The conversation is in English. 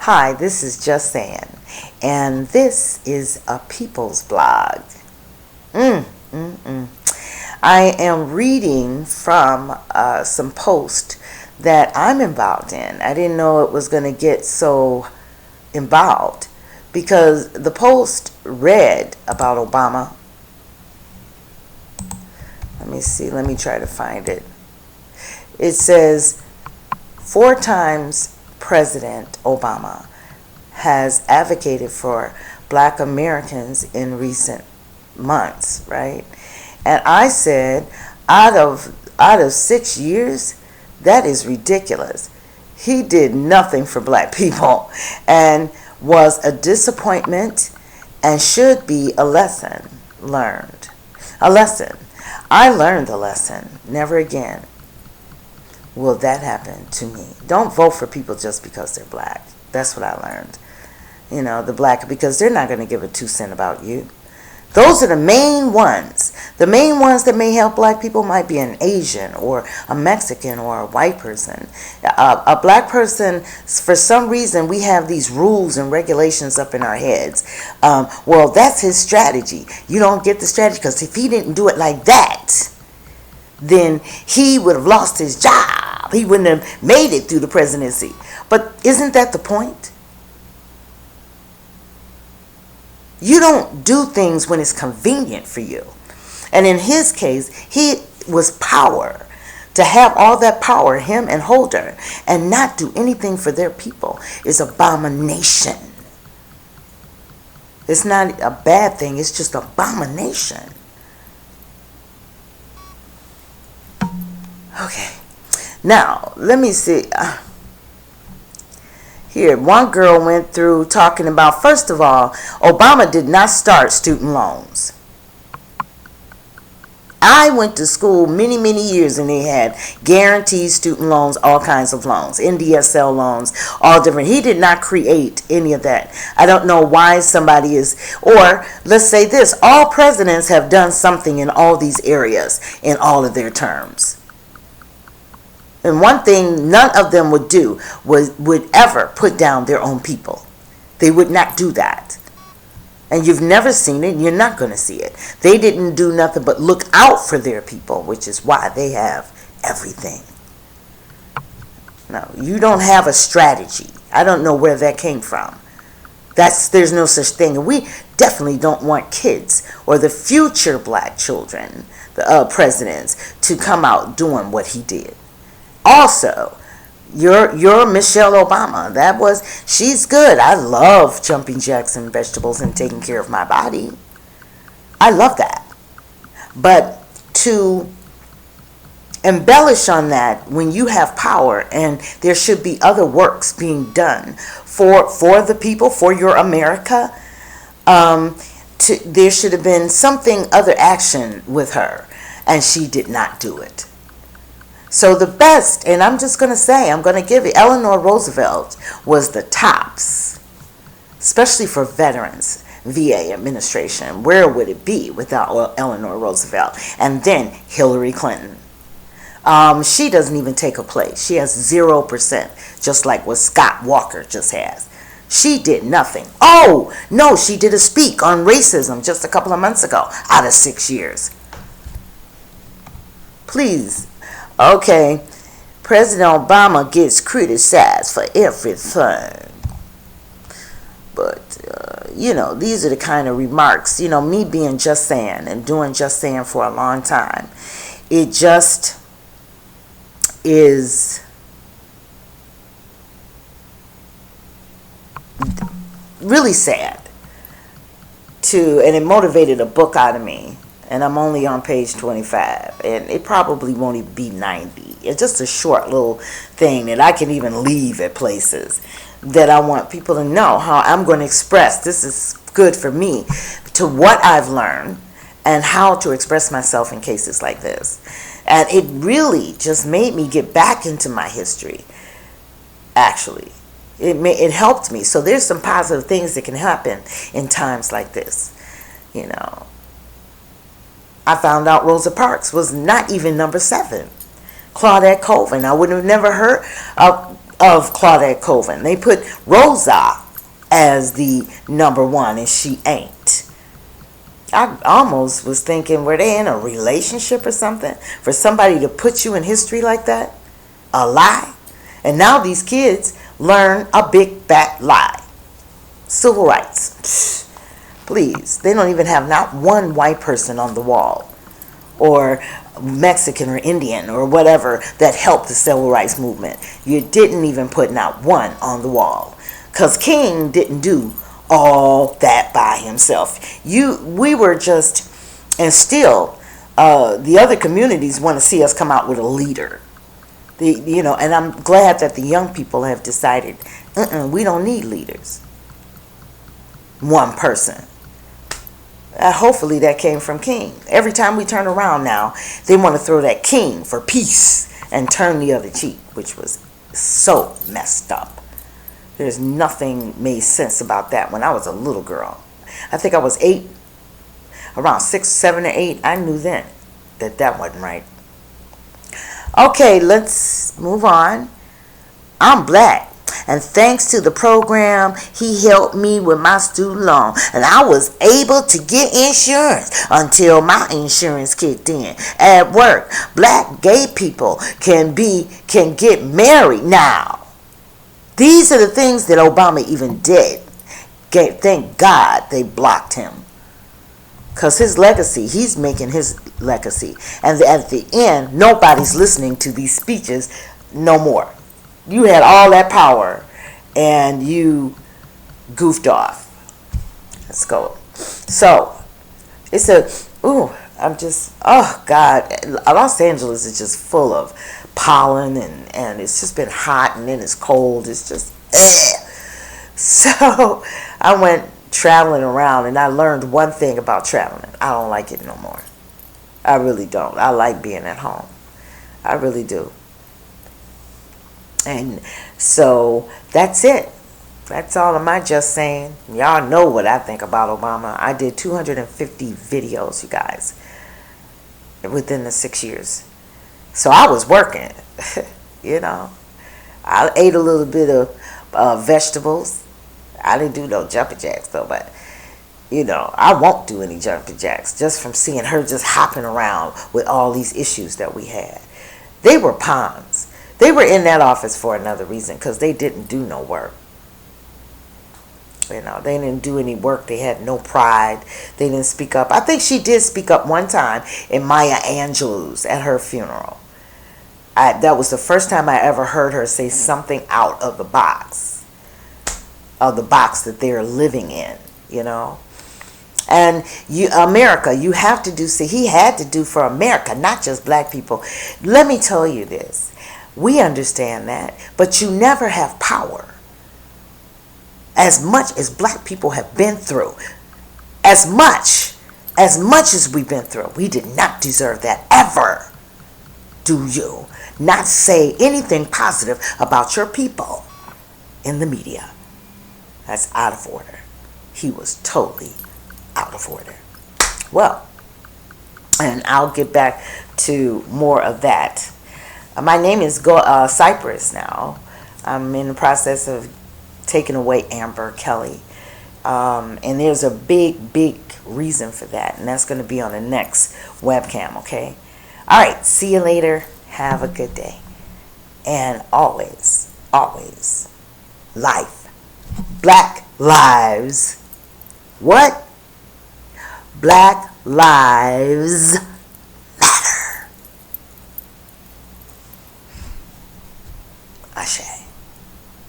Hi, this is Just Saying, and this is a people's blog. Mm, mm, mm. I am reading from some post that I'm involved in. I didn't know it was going to get so involved because the post read about Obama. Let me see. Let me try to find it. It says 4 times President Obama has advocated for Black Americans in recent months, right? And I said, out of 6 years, that is ridiculous. He did nothing for Black people and was a disappointment and should be a lesson learned. A lesson. I learned the lesson. Never again will that happen to me. Don't vote for people just because they're Black. That's what I learned. You know, the Black, because they're not going to give a 2 cents about you. Those are the main ones. The main ones that may help Black people might be an Asian or a Mexican or a white person. A Black person, for some reason, we have these rules and regulations up in our heads. Well, that's his strategy. You don't get the strategy because if he didn't do it like that, then he would have lost his job. He wouldn't have made it through the presidency. But isn't that the point? You don't do things when it's convenient for you. And in his case, he was power. To have all that power, him and Holder, and not do anything for their people is abomination. It's not a bad thing, it's just abomination. Okay, now let me see. Here, one girl went through talking about, first of all, Obama did not start student loans. I went to school many, many years and they had guaranteed student loans, all kinds of loans, NDSL loans, all different. He did not create any of that. I don't know why somebody is, or let's say this, all presidents have done something in all these areas in all of their terms. And one thing none of them would do would ever put down their own people. They would not do that. And you've never seen it, and you're not going to see it. They didn't do nothing but look out for their people, which is why they have everything. No, you don't have a strategy. I don't know where that came from. There's no such thing. And we definitely don't want kids or the future Black children, the presidents, to come out doing what he did. Also, your Michelle Obama, she's good. I love jumping jacks and vegetables and taking care of my body. I love that. But to embellish on that when you have power and there should be other works being done for the people, for your America, there should have been other action with her, and she did not do it. So the best, and I'm just going to say, I'm going to give it, Eleanor Roosevelt was the tops, especially for veterans, VA administration. Where would it be without Eleanor Roosevelt? And then Hillary Clinton. She doesn't even take a place. She has 0%, just like what Scott Walker just has. She did nothing. Oh, no, she did a speak on racism just a couple of months ago, out of 6 years. Please. Okay, President Obama gets criticized for everything. But, these are the kind of remarks, me being Just Saying and doing Just Saying for a long time. It just is really sad and it motivated a book out of me. And I'm only on page 25, and it probably won't even be 90. It's just a short little thing that I can even leave at places that I want people to know how I'm going to express. This is good for me, to what I've learned and how to express myself in cases like this. And it really just made me get back into my history, actually. It helped me. So there's some positive things that can happen in times like this, I found out Rosa Parks was not even number 7. Claudette Colvin, I would have never heard of of Claudette Colvin. They put Rosa as the number one, and she ain't. I almost was thinking, were they in a relationship or something? For somebody to put you in history like that? A lie? And now these kids learn a big fat lie. Civil rights. Please. They don't even have not one white person on the wall, or Mexican or Indian or whatever that helped the civil rights movement. You didn't even put not one on the wall. Because King didn't do all that by himself. We were just, and still, the other communities want to see us come out with a leader. And I'm glad that the young people have decided, we don't need leaders. One person. Hopefully that came from King. Every time we turn around now, they want to throw that King for peace and turn the other cheek, which was so messed up. There's nothing made sense about that when I was a little girl. I think I was 8, around 6, 7, or 8. I knew then that wasn't right. Okay, let's move on. I'm black. And thanks to the program, he helped me with my student loan. And I was able to get insurance until my insurance kicked in. At work, black gay people can get married now. These are the things that Obama even did. Thank God they blocked him. Because his legacy, he's making his legacy. And at the end, nobody's listening to these speeches no more. You had all that power and you goofed off. Let's go. So, it's oh God, Los Angeles is just full of pollen and it's just been hot and then it's cold. It's just, So, I went traveling around and I learned one thing about traveling. I don't like it no more. I really don't. I like being at home. I really do. And so that's it. That's all of my just saying. Y'all know what I think about Obama. I did 250 videos, you guys, within the 6 years. So I was working, I ate a little bit of vegetables. I didn't do no jumping jacks though, but I won't do any jumping jacks just from seeing her just hopping around with all these issues that we had. They were pawns. They were in that office for another reason, because they didn't do no work. They didn't do any work. They had no pride. They didn't speak up. I think she did speak up one time in Maya Angelou's at her funeral. That was the first time I ever heard her say something out of the box that they're living in, And America, you have to do, he had to do for America, not just black people. Let me tell you this. We understand that, but you never have power. As much as black people have been through, as much as we've been through, we did not deserve that ever. Do you not say anything positive about your people in the media? That's out of order. He was totally out of order. Well, and I'll get back to more of that. My name is Cypress now. I'm in the process of taking away Amber Kelly. And there's a big, big reason for that. And that's going to be on the next webcam, okay? All right, see you later. Have a good day. And always, always, life. Black lives. What? Black lives matter. Ashe.